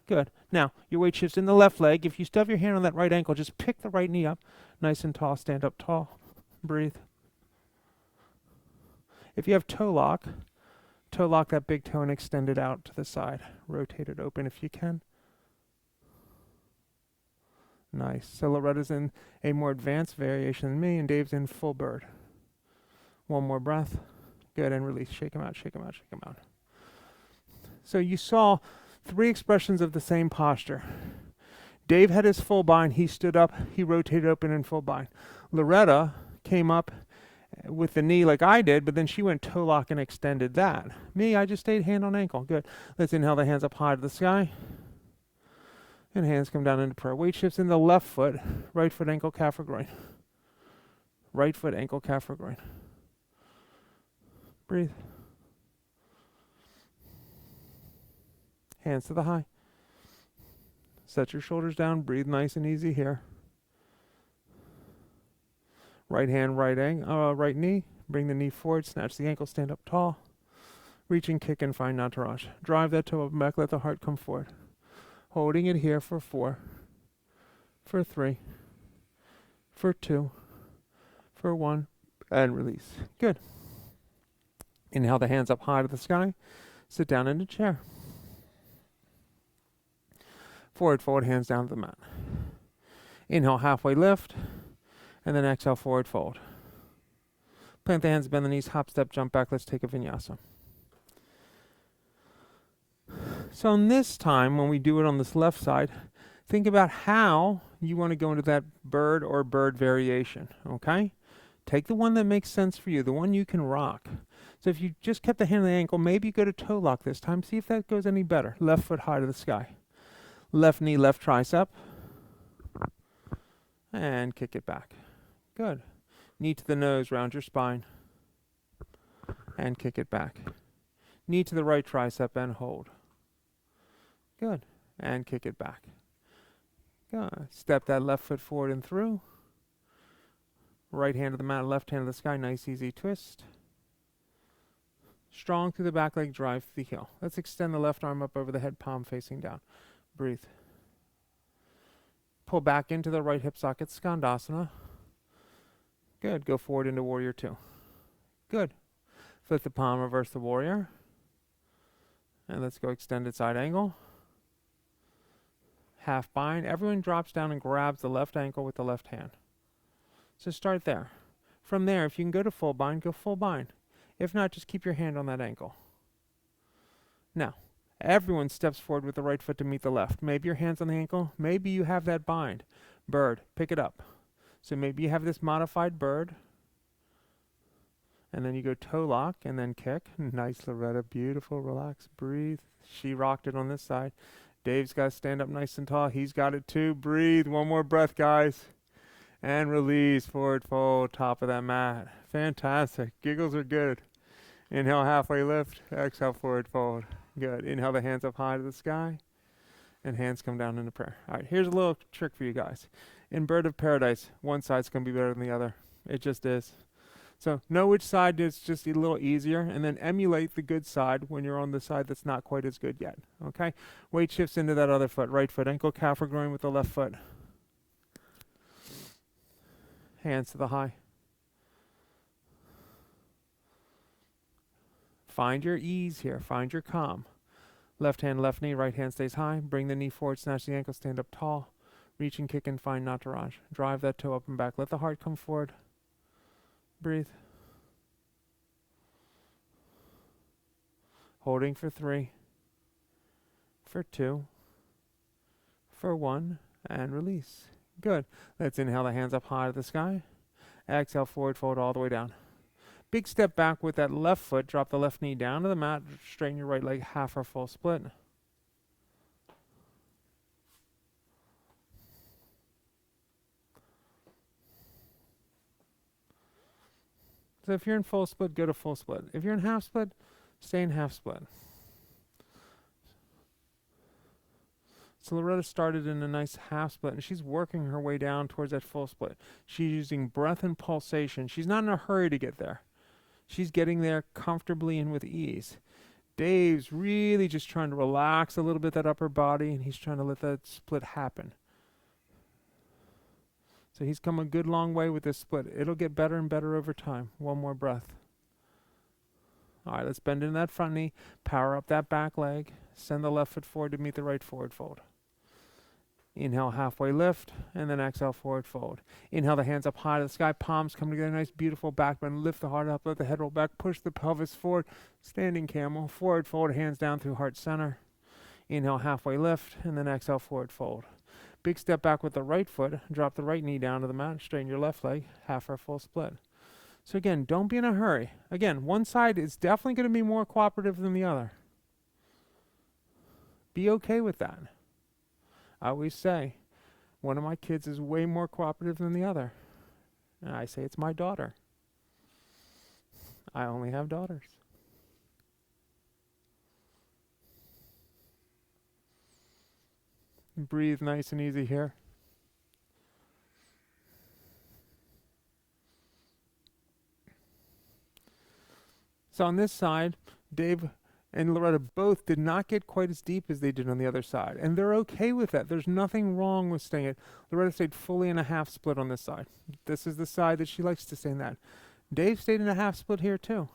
Good. Now, your weight shifts in the left leg. If you still have your hand on that right ankle, just pick the right knee up. Nice and tall. Stand up tall. Breathe. If you have toe lock that big toe and extend it out to the side. Rotate it open if you can. Nice. So Loretta's in a more advanced variation than me, and Dave's in full bird. One more breath. Good, and release. Shake him out, shake him out, shake him out. So you saw three expressions of the same posture. Dave had his full bind. He stood up. He rotated open in full bind. Loretta came up with the knee like I did, but then she went toe lock and extended that. Me, I just stayed hand on ankle. Good. Let's inhale the hands up high to the sky. And hands come down into prayer. Weight shifts in the left foot. Right foot, ankle, calf, or groin. Right foot, ankle, calf, or groin. Breathe. Hands to the high. Set your shoulders down. Breathe nice and easy here. Right hand, right knee. Bring the knee forward. Snatch the ankle. Stand up tall. Reach and kick and find Nataraj. Drive that toe up and back. Let the heart come forward. Holding it here for 4, for 3, for 2, for 1, and release. Good. Inhale the hands up high to the sky. Sit down in a chair. Forward fold, hands down to the mat. Inhale, halfway lift, and then exhale, forward fold. Plant the hands, bend the knees, hop, step, jump back. Let's take a vinyasa. So in this time, when we do it on this left side, think about how you want to go into that bird or bird variation, okay? Take the one that makes sense for you, the one you can rock. So if you just kept the hand on the ankle, maybe you go to toe lock this time. See if that goes any better. Left foot high to the sky. Left knee, left tricep. And kick it back. Good. Knee to the nose, round your spine. And kick it back. Knee to the right tricep and hold. Good. And kick it back. Good. Step that left foot forward and through. Right hand to the mat, left hand to the sky. Nice, easy twist. Strong through the back leg, drive through the heel. Let's extend the left arm up over the head, palm facing down. Breathe. Pull back into the right hip socket, Skandasana. Good. Go forward into Warrior Two. Good. Flip the palm, reverse the Warrior. And let's go extended side angle. Half bind. Everyone drops down and grabs the left ankle with the left hand. So start there. From there, if you can go to full bind, go full bind. If not, just keep your hand on that ankle. Now, everyone steps forward with the right foot to meet the left. Maybe your hand's on the ankle. Maybe you have that bind. Bird, pick it up. So maybe you have this modified bird. And then you go toe lock and then kick. Nice, Loretta. Beautiful. Relax. Breathe. She rocked it on this side. Dave's got to stand up nice and tall. He's got it too. Breathe. One more breath, guys. And release. Forward fold. Top of that mat. Fantastic. Giggles are good. Inhale, halfway lift. Exhale, forward fold. Good. Inhale the hands up high to the sky. And hands come down into prayer. All right, here's a little trick for you guys. In Bird of Paradise, one side's going to be better than the other. It just is. So know which side is just a little easier, and then emulate the good side when you're on the side that's not quite as good yet. Okay? Weight shifts into that other foot. Right foot, ankle, calf, or groin with the left foot. Hands to the high. Find your ease here. Find your calm. Left hand, left knee, right hand stays high. Bring the knee forward, snatch the ankle, stand up tall. Reach and kick and find Nataraj. Drive that toe up and back. Let the heart come forward. Breathe. Holding for 3, for 2, for 1, and release. Good. Let's inhale the hands up high to the sky. Exhale, forward fold all the way down. Big step back with that left foot. Drop the left knee down to the mat. Straighten your right leg, half or full split. So if you're in full split, go to full split. If you're in half split, stay in half split. So Loretta started in a nice half split, and she's working her way down towards that full split. She's using breath and pulsation. She's not in a hurry to get there. She's getting there comfortably and with ease. Dave's really just trying to relax a little bit that upper body, and he's trying to let that split happen. So he's come a good long way with this split. It'll get better and better over time. One more breath. All right, let's bend into that front knee. Power up that back leg. Send the left foot forward to meet the right forward fold. Inhale, halfway lift, and then exhale, forward fold. Inhale, the hands up high to the sky. Palms come together, nice, beautiful back bend. Lift the heart up, let the head roll back. Push the pelvis forward. Standing camel. Forward fold, hands down through heart center. Inhale, halfway lift, and then exhale, forward fold. Big step back with the right foot. Drop the right knee down to the mat. Straighten your left leg. Half or full split. So again, don't be in a hurry. Again, one side is definitely going to be more cooperative than the other. Be okay with that. I always say, one of my kids is way more cooperative than the other. And I say it's my daughter. I only have daughters. Breathe nice and easy here. So on this side, Dave and Loretta both did not get quite as deep as they did on the other side. And they're okay with that. There's nothing wrong with staying it. Loretta stayed fully in a half split on this side. This is the side that she likes to stay in that. Dave stayed in a half split here too.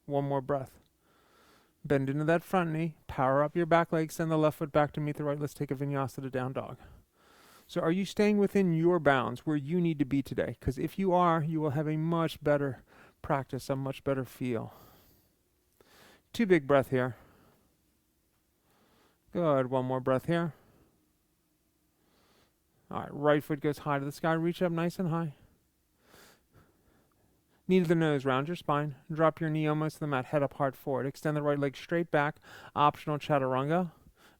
One more breath. Bend into that front knee, power up your back leg, send the left foot back to meet the right. Let's take a vinyasa to down dog. So are you staying within your bounds where you need to be today? Because if you are, you will have a much better practice, a much better feel. 2 big breath here. Good, 1 more breath here. All right, right foot goes high to the sky, reach up nice and high. Knee to the nose, round your spine. Drop your knee almost to the mat, head up, heart forward. Extend the right leg straight back, optional chaturanga,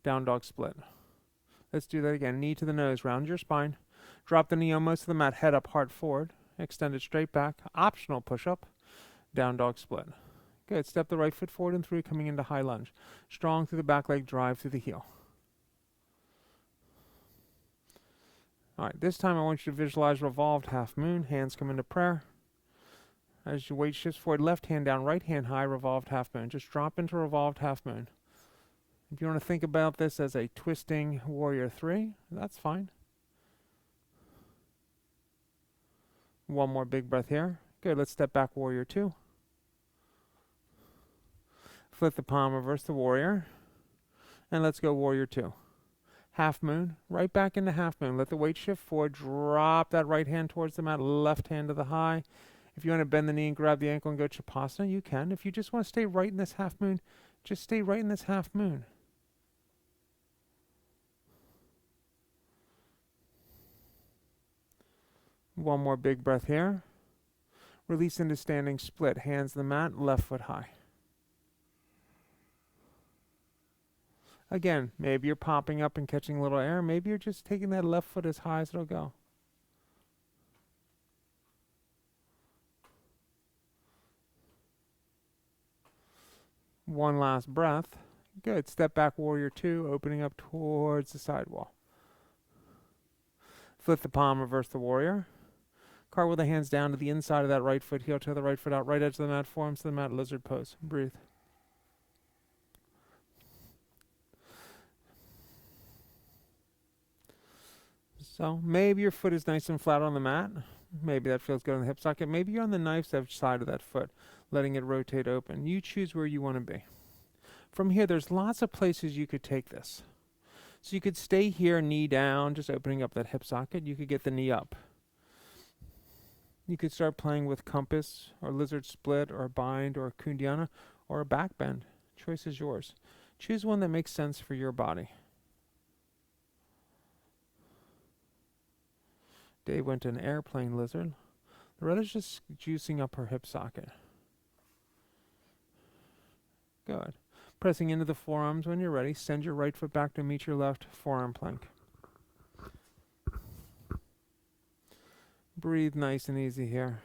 down dog split. Let's do that again. Knee to the nose, round your spine. Drop the knee almost to the mat, head up, heart forward. Extend it straight back, optional push-up, down dog split. Good, step the right foot forward and through, coming into high lunge. Strong through the back leg, drive through the heel. All right, this time I want you to visualize revolved half moon, hands come into prayer. As your weight shifts forward, left hand down, right hand high, revolved half moon. Just drop into revolved half moon. If you want to think about this as a twisting warrior 3, that's fine. 1 more big breath here. Good, let's step back warrior 2. Flip the palm, reverse the warrior. And let's go warrior 2. Half moon, right back into half moon. Let the weight shift forward, drop that right hand towards the mat, left hand to the high. If you want to bend the knee and grab the ankle and go Chapasana, you can. If you just want to stay right in this half moon, just stay right in this half moon. One more big breath here. Release into standing split. Hands to the mat, left foot high. Again, maybe you're popping up and catching a little air. Maybe you're just taking that left foot as high as it'll go. One last breath. Good. Step back warrior 2, opening up towards the sidewall. Flip the palm, reverse the warrior. Cartwheel the hands down to the inside of that right foot, heel to the right foot out, right edge of the mat, forearms to the mat, lizard pose. Breathe. So maybe your foot is nice and flat on the mat. Maybe that feels good on the hip socket. Maybe you're on the knife's edge side of that foot, letting it rotate open. You choose where you want to be. From here, there's lots of places you could take this. So you could stay here, knee down, just opening up that hip socket. You could get the knee up. You could start playing with compass or lizard split or bind or kundiana or a back bend. Choice is yours. Choose one that makes sense for your body. Dave went to an airplane lizard. Loretta's just juicing up her hip socket. Good. Pressing into the forearms when you're ready. Send your right foot back to meet your left forearm plank. Breathe nice and easy here.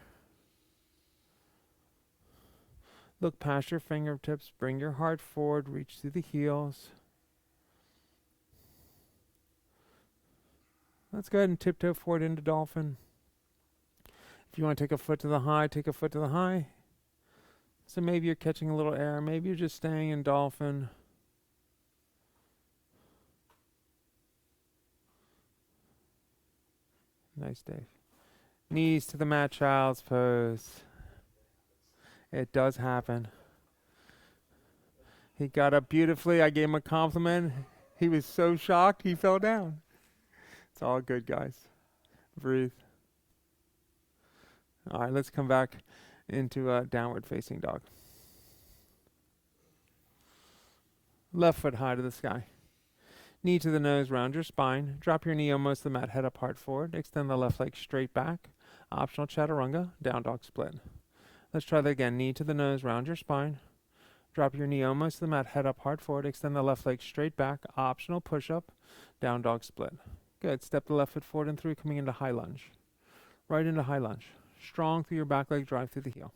Look past your fingertips. Bring your heart forward. Reach through the heels. Let's go ahead and tiptoe forward into dolphin. If you want to take a foot to the high, take a foot to the high. So maybe you're catching a little air. Maybe you're just staying in dolphin. Nice, Dave. Knees to the mat, child's pose. It does happen. He got up beautifully. I gave him a compliment. He was so shocked he fell down. It's all good, guys. Breathe. All right, let's come back into downward facing dog. Left foot high to the sky. Knee to the nose, round your spine. Drop your knee almost to the mat, head up, heart forward. Extend the left leg straight back. Optional chaturanga, down dog split. Let's try that again. Knee to the nose, round your spine. Drop your knee almost to the mat, head up, heart forward. Extend the left leg straight back. Optional push-up, down dog split. Good. Step the left foot forward and through, coming into high lunge. Right into high lunge. Strong through your back leg, drive through the heel.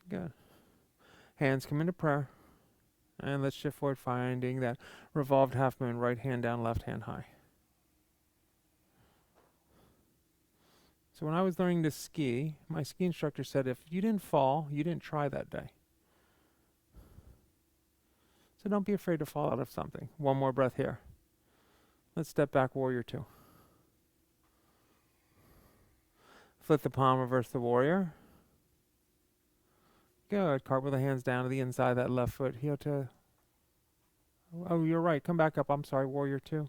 Good. Hands come into prayer. And let's shift forward, finding that revolved half moon, right hand down, left hand high. So when I was learning to ski, my ski instructor said if you didn't fall, you didn't try that day. So don't be afraid to fall out of something. One more breath here. Let's step back, warrior 2. Flip the palm, reverse the warrior. Good. Cartwheel the hands down to the inside of that left foot. Heel to... Oh, you're right. Come back up. I'm sorry. Warrior 2.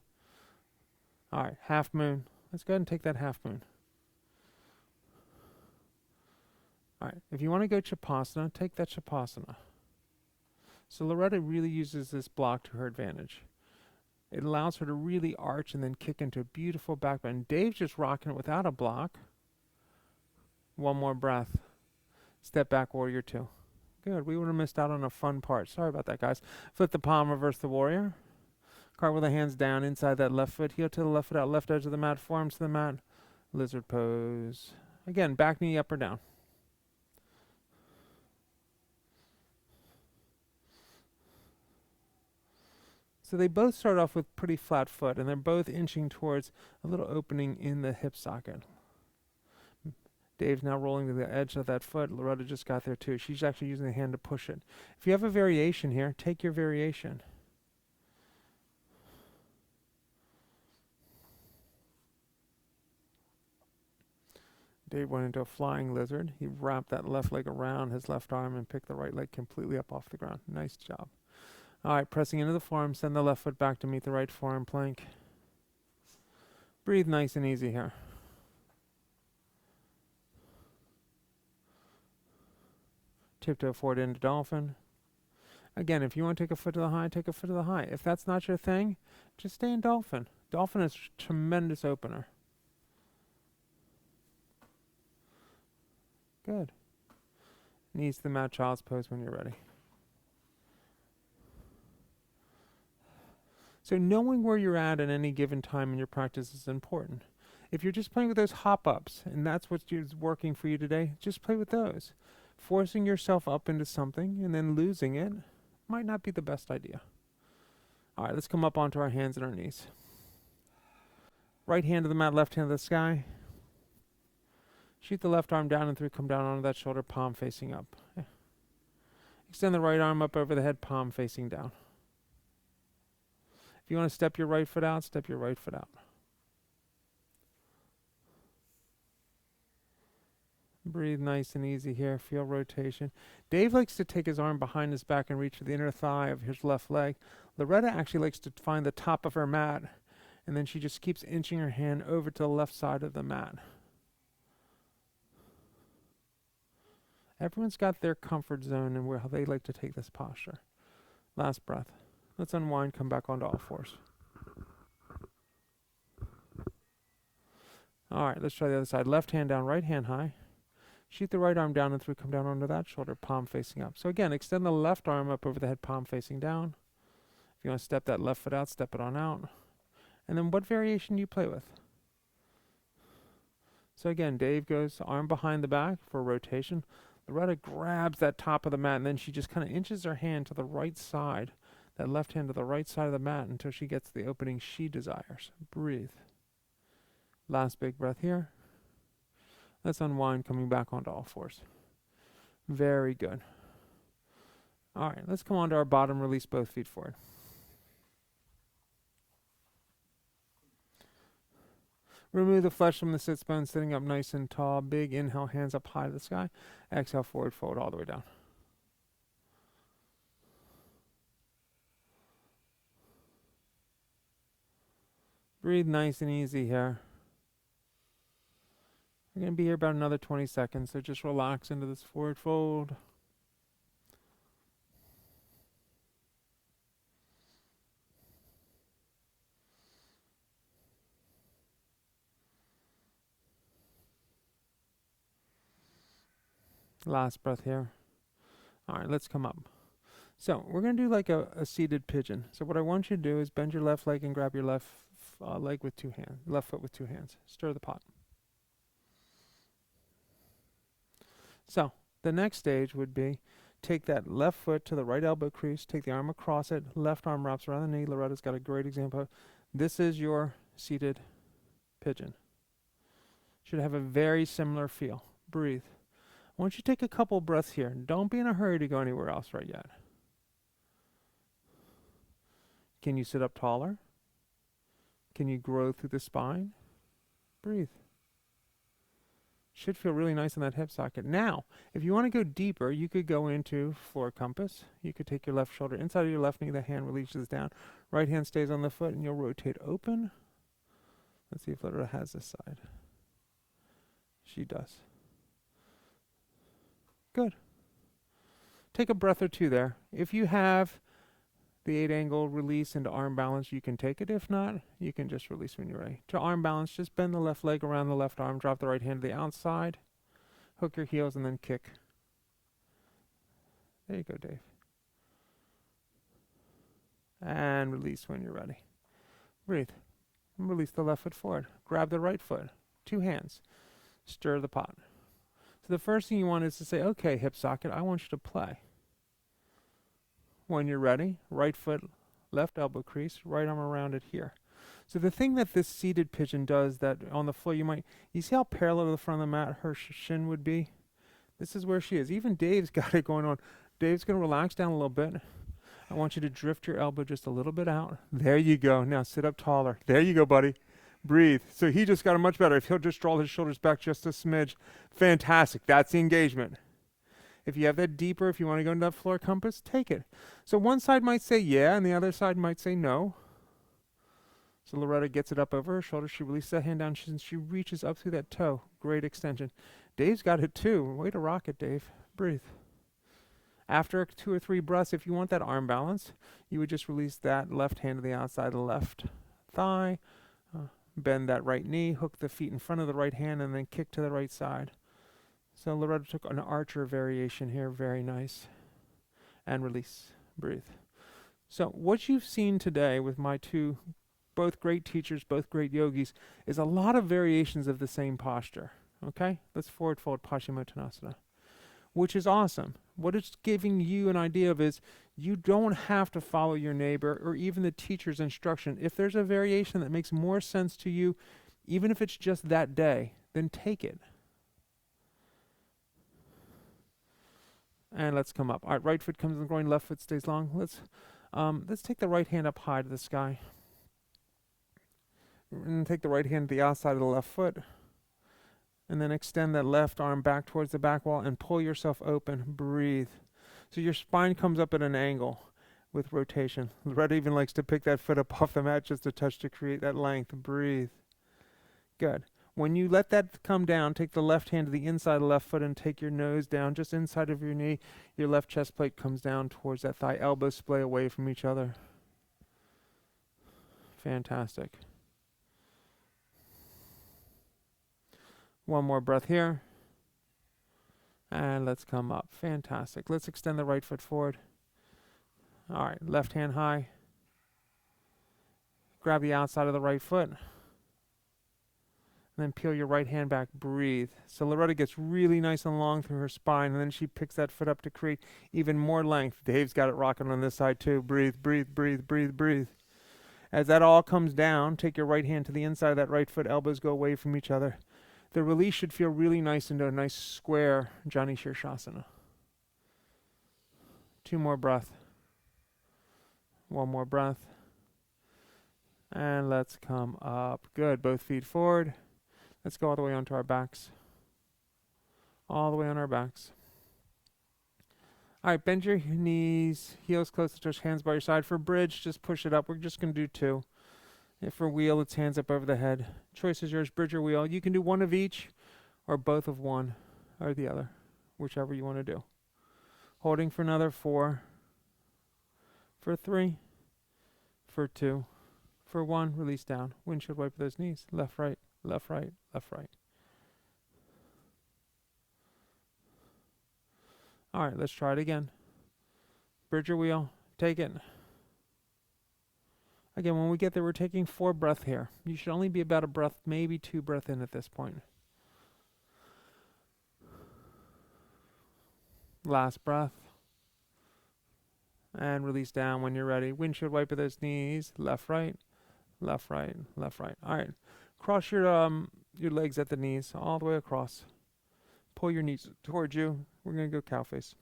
All right. Half moon. Let's go ahead and take that half moon. All right. If you want to go Chapasana, take that Chapasana. So Loretta really uses this block to her advantage. It allows her to really arch and then kick into a beautiful back bend. Dave's just rocking it without a block. One more breath. Step back, Warrior 2. Good. We would have missed out on a fun part. Sorry about that, guys. Flip the palm, reverse the warrior. Cartwheel the hands down inside that left foot. Heel to the left foot out, left edge of the mat, forearms to the mat. Lizard pose. Again, back knee up or down. So they both start off with pretty flat foot, and they're both inching towards a little opening in the hip socket. Dave's now rolling to the edge of that foot. Loretta just got there too. She's actually using the hand to push it. If you have a variation here, take your variation. Dave went into a flying lizard. He wrapped that left leg around his left arm and picked the right leg completely up off the ground. Nice job. All right, pressing into the forearm, send the left foot back to meet the right forearm plank. Breathe nice and easy here. Tiptoe forward into dolphin. Again, if you want to take a foot to the high, take a foot to the high. If that's not your thing, just stay in dolphin. Dolphin is a tremendous opener. Good. Knees to the mat, child's pose when you're ready. So knowing where you're at any given time in your practice is important. If you're just playing with those hop-ups, and that's what's working for you today, just play with those. Forcing yourself up into something and then losing it might not be the best idea. All right, let's come up onto our hands and our knees. Right hand to the mat, left hand to the sky. Shoot the left arm down and through, come down onto that shoulder, palm facing up. Yeah. Extend the right arm up over the head, palm facing down. If you want to step your right foot out, step your right foot out. Breathe nice and easy here. Feel rotation. Dave likes to take his arm behind his back and reach for the inner thigh of his left leg. Loretta actually likes to find the top of her mat, and then she just keeps inching her hand over to the left side of the mat. Everyone's got their comfort zone and how they like to take this posture. Last breath. Let's unwind, come back onto all fours. All right, let's try the other side. Left hand down, right hand high. Shoot the right arm down and through, come down onto that shoulder, palm facing up. So again, extend the left arm up over the head, palm facing down. If you want to step that left foot out, step it on out. And then what variation do you play with? So again, Dave goes arm behind the back for rotation. Loretta grabs that top of the mat, and then she just kind of inches her hand to the right side, that left hand to the right side of the mat until she gets the opening she desires. Breathe. Last big breath here. Let's unwind, coming back onto all fours. Very good. All right, let's come onto our bottom, release both feet forward. Remove the flesh from the sits bone, sitting up nice and tall. Big inhale, hands up high to the sky. Exhale, forward fold all the way down. Breathe nice and easy here. We're going to be here about another 20 seconds, so just relax into this forward fold. Last breath here. All right, let's come up. So we're going to do like a seated pigeon. So what I want you to do is bend your left leg and grab your left leg with two hands, left foot with two hands. Stir the pot. So the next stage would be take that left foot to the right elbow crease, take the arm across it, left arm wraps around the knee. Loretta's got a great example. This is your seated pigeon. Should have a very similar feel. Breathe. I want you to take a couple breaths here. Don't be in a hurry to go anywhere else right yet. Can you sit up taller? Can you grow through the spine? Breathe. Should feel really nice in that hip socket. Now, if you want to go deeper, you could go into floor compass. You could take your left shoulder inside of your left knee, the hand releases down. Right hand stays on the foot, and you'll rotate open. Let's see if Loretta has this side. She does. Good. Take a breath or two there. If you have the 8-angle release into arm balance, you can take it. If not, you can just release when you're ready. To arm balance, just bend the left leg around the left arm, drop the right hand to the outside, hook your heels, and then kick. There you go, Dave. And release when you're ready. Breathe. And release the left foot forward. Grab the right foot. 2 hands. Stir the pot. So the first thing you want is to say, okay, hip socket, I want you to play. When you're ready, right foot, left elbow crease, right arm around it here. So the thing that this seated pigeon does that on the floor, you see how parallel to the front of the mat her shin would be? This is where she is. Even Dave's got it going on. Dave's going to relax down a little bit. I want you to drift your elbow just a little bit out. There you go. Now sit up taller. There you go, buddy. Breathe. So he just got it much better. If he'll just draw his shoulders back just a smidge, fantastic. That's the engagement. If you have that deeper, if you want to go into that floor compass, take it. So one side might say yeah, and the other side might say no. So Loretta gets it up over her shoulder. She releases that hand down, and she reaches up through that toe. Great extension. Dave's got it too. Way to rock it, Dave. Breathe. After 2 or 3 breaths, if you want that arm balance, you would just release that left hand to the outside of the left thigh. Bend that right knee, hook the feet in front of the right hand, and then kick to the right side. So Loretta took an archer variation here, very nice. And release, breathe. So what you've seen today with my two, both great teachers, both great yogis, is a lot of variations of the same posture. Okay? Let's forward fold Paschimottanasana, which is awesome. What it's giving you an idea of is you don't have to follow your neighbor or even the teacher's instruction. If there's a variation that makes more sense to you, even if it's just that day, then take it. And let's come up. All right, right foot comes in the groin, left foot stays long. Let's take the right hand up high to the sky. And take the right hand to the outside of the left foot. And then extend that left arm back towards the back wall and pull yourself open. Breathe. So your spine comes up at an angle with rotation. Loretta even likes to pick that foot up off the mat just a touch to create that length. Breathe. Good. When you let that come down, take the left hand to the inside of the left foot and take your nose down just inside of your knee. Your left chest plate comes down towards that thigh. Elbows splay away from each other. Fantastic. One more breath here. And let's come up. Fantastic. Let's extend the right foot forward. All right, left hand high. Grab the outside of the right foot. And then peel your right hand back. Breathe. So Loretta gets really nice and long through her spine, and then she picks that foot up to create even more length. Dave's got it rocking on this side too. Breathe, breathe, breathe, breathe, breathe. As that all comes down, take your right hand to the inside of that right foot. Elbows go away from each other. The release should feel really nice into a nice square Jani Shirshasana. 2 more breaths. 1 more breath. And let's come up. Good. Both feet forward. Let's go all the way onto our backs. All the way on our backs. All right, bend your knees, heels close to touch, hands by your side. For bridge, just push it up. We're just going to do 2. If for wheel, it's hands up over the head. Choice is yours, bridge or wheel. You can do 1 of each or both of one or the other, whichever you want to do. Holding for another 4, for 3, for 2, for 1, release down. Windshield wiper those knees. Left, right, left, right, left, right. All right, let's try it again. Bridge or wheel, take it. Again, when we get there, we're taking 4 breaths here. You should only be about a breath, maybe 2 breaths in at this point. Last breath. And release down when you're ready. Windshield wiper those knees. Left, right, left, right, left, right. All right. Cross your legs at the knees all the way across. Pull your knees towards you. We're going to go cow face.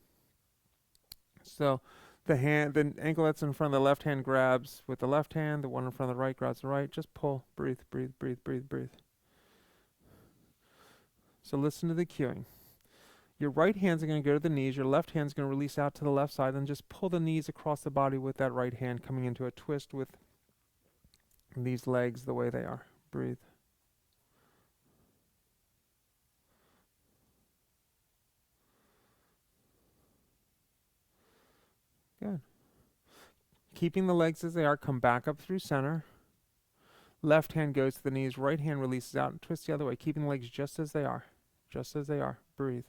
So the ankle that's in front of the left hand grabs with the left hand. The one in front of the right grabs the right. Just pull. Breathe, breathe, breathe, breathe, breathe. So listen to the cueing. Your right hand's going to go to the knees, your left hand's going to release out to the left side, and just pull the knees across the body with that right hand, coming into a twist with these legs the way they are. Breathe. Good. Keeping the legs as they are, come back up through center. Left hand goes to the knees, right hand releases out and twist the other way, keeping the legs just as they are. Just as they are. Breathe.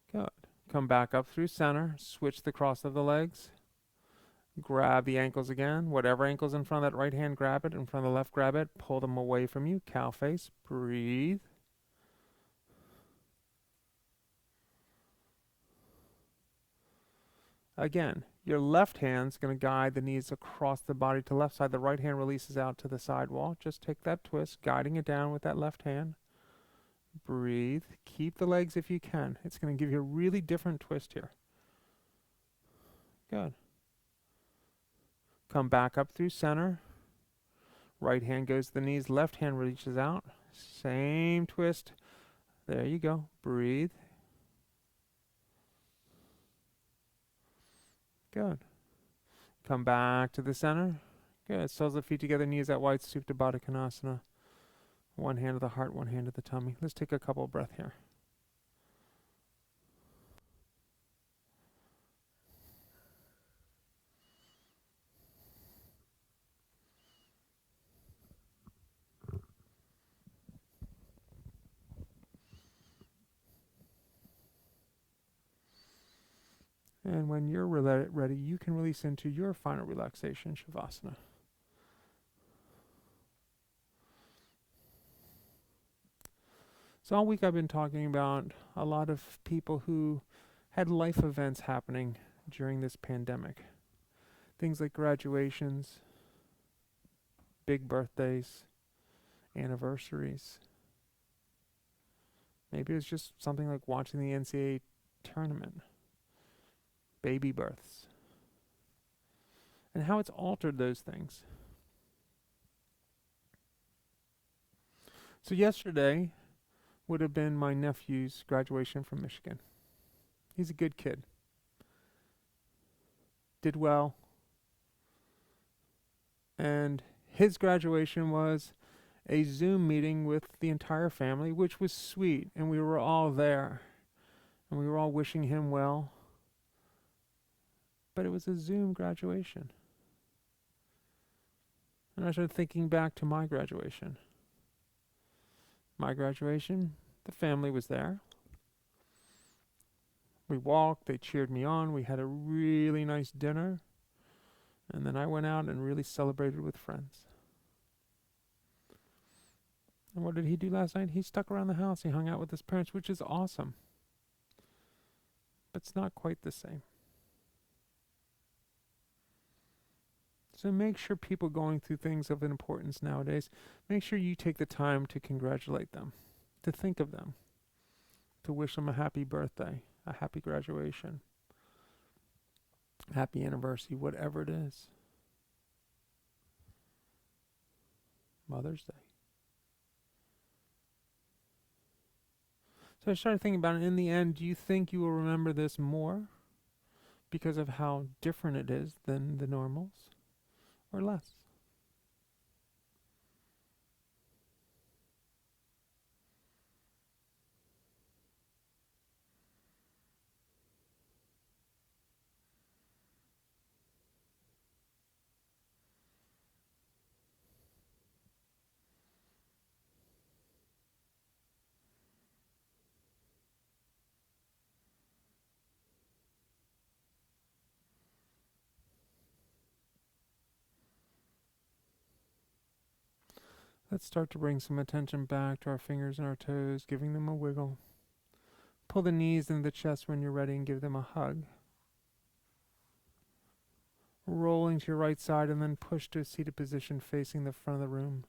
Good. Come back up through center, switch the cross of the legs. Grab the ankles again. Whatever ankle's in front of that right hand, grab it. In front of the left, grab it. Pull them away from you. Cow face. Breathe. Again, your left hand's going to guide the knees across the body to the left side. The right hand releases out to the side wall. Just take that twist, guiding it down with that left hand. Breathe. Keep the legs if you can. It's going to give you a really different twist here. Good. Come back up through center. Right hand goes to the knees. Left hand reaches out. Same twist. There you go. Breathe. Good. Come back to the center. Good. Soles of feet together, knees out wide, Supta Baddha Konasana. One hand to the heart, one hand to the tummy. Let's take a couple of breaths here. And when you're ready, you can release into your final relaxation, Shavasana. So all week I've been talking about a lot of people who had life events happening during this pandemic. Things like graduations, big birthdays, anniversaries. Maybe it was just something like watching the NCAA tournament, baby births, and how it's altered those things. So yesterday would have been my nephew's graduation from Michigan. He's a good kid. Did well. And his graduation was a Zoom meeting with the entire family, which was sweet, and we were all there. And we were all wishing him well. But it was a Zoom graduation. And I started thinking back to my graduation. My graduation, the family was there. We walked, they cheered me on, we had a really nice dinner, and then I went out and really celebrated with friends. And what did he do last night? He stuck around the house, he hung out with his parents, which is awesome. But it's not quite the same. So make sure people going through things of importance nowadays, make sure you take the time to congratulate them, to think of them, to wish them a happy birthday, a happy graduation, happy anniversary, whatever it is. Mother's Day. So I started thinking about it. In the end, do you think you will remember this more because of how different it is than the normals, or less? Let's start to bring some attention back to our fingers and our toes, giving them a wiggle. Pull the knees into the chest when you're ready and give them a hug. Rolling to your right side and then push to a seated position facing the front of the room.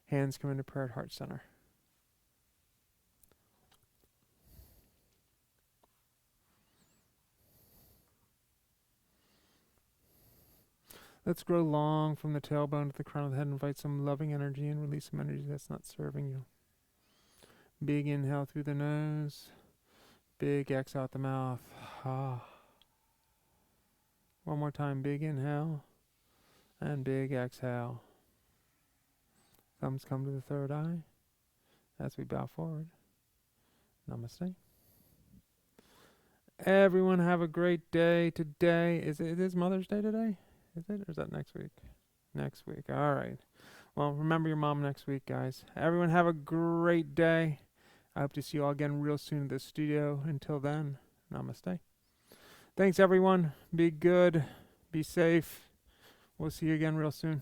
Hands come into prayer at heart center. Let's grow long from the tailbone to the crown of the head. Invite some loving energy and release some energy that's not serving you. Big inhale through the nose. Big exhale out the mouth. Ah. One more time. Big inhale and big exhale. Thumbs come to the third eye as we bow forward. Namaste. Everyone have a great day today. It is Mother's Day today? Is it? Or is that next week? Next week. All right. Well, remember your mom next week, guys. Everyone have a great day. I hope to see you all again real soon in the studio. Until then, namaste. Thanks, everyone. Be good. Be safe. We'll see you again real soon.